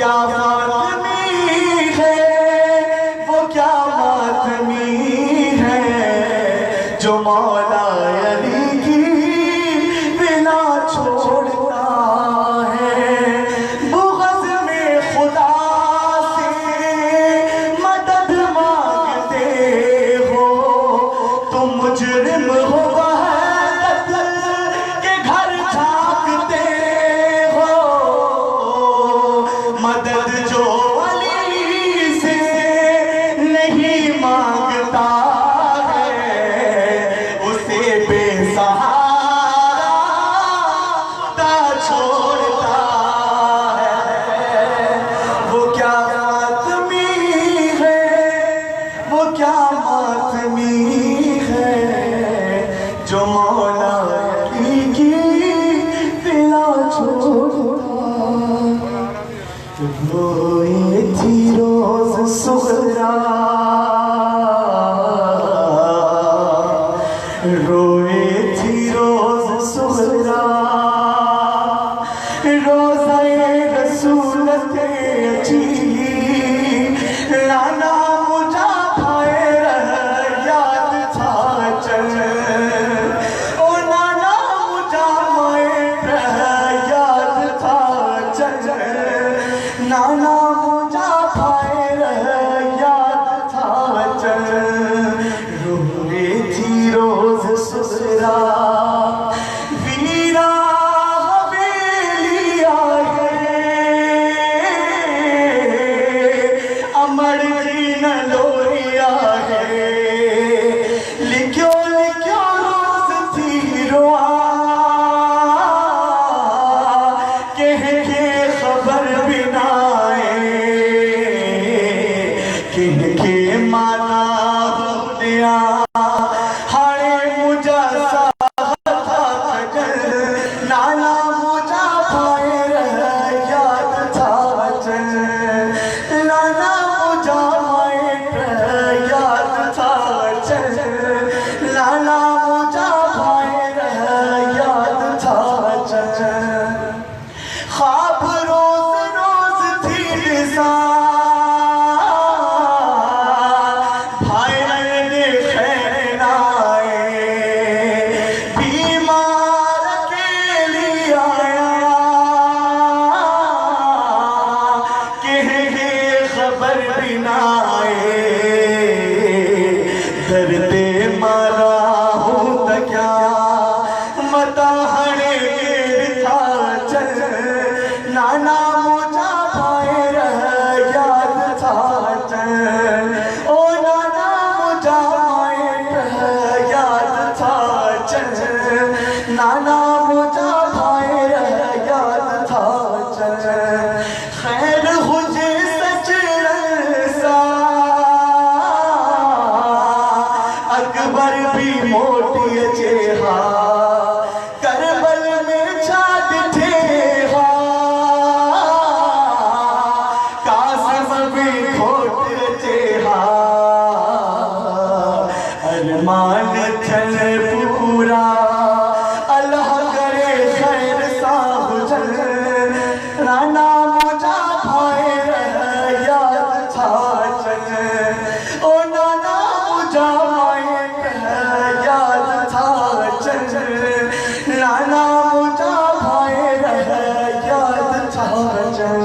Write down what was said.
کیا ماتمی ہے، وہ کیا ماتمی ہے جو مولا علی کی بنا چھوڑتا ہے. بغض میں خدا سے مدد مانگتے ہو، تم مجرم ہو وحدت کے گھر جھانکتے ہو. مدد جو علی سے نہیں مانگتا ہے، اسے بے سہارا خدا چھوڑتا ہے. وہ کیا ماتمی ہے، وہ کیا ماتمی ہے جو مولا علی کی بنا چھوڑتا. روئی تھی روز سغرا، روئی تھی روز سغرا، روزہ رسولت اچھی لانا مجھا بھائے رہ یاد تھا چل. او نانا مجھا بھائے رہ یاد تھا چل، نانا مجھا بھائے رہ یاد تھا چل. روئی تھی روز سغرا، ویرا حویلی آئے، امر کی نلوری آئے. لکھو لکھو روز تھی رواں، کہہ کے خبر بنا کن کے مانا دیا. ہاڑے مجھا ساہت تھا چل، نانا مجھا بھائے رہ یاد تھا چل. نانا مجھا بھائے رہ یاد تھا چل، نانا مجھا بھائے رہ یاد تھا چل. خواب روز روز تھی نثار، دردے مارا ہوں تکیا متا ہڑے گیر تھا چل. نانا مجھا بھائے رہ یاد تھا چل. او نانا مجھا بھائے رہ یاد تھا چل، نانا مجھا بھائے رہ یاد تھا چل. خیر مجھے سچ رسا، اکبر بھی موٹی اچے ہاں، کربل میں چھاٹ تھے ہاں، قاسم بھی کھوٹ اچے ہاں. ارمان چل پورا، اللہ کرے خیر ساہ چل. نانا مجھا بھائے رہ یاد تھا چل. او نانا مجھا بھائے رہ یاد تھا چل، نانا مجھا بھائے رہ یاد تھا چل.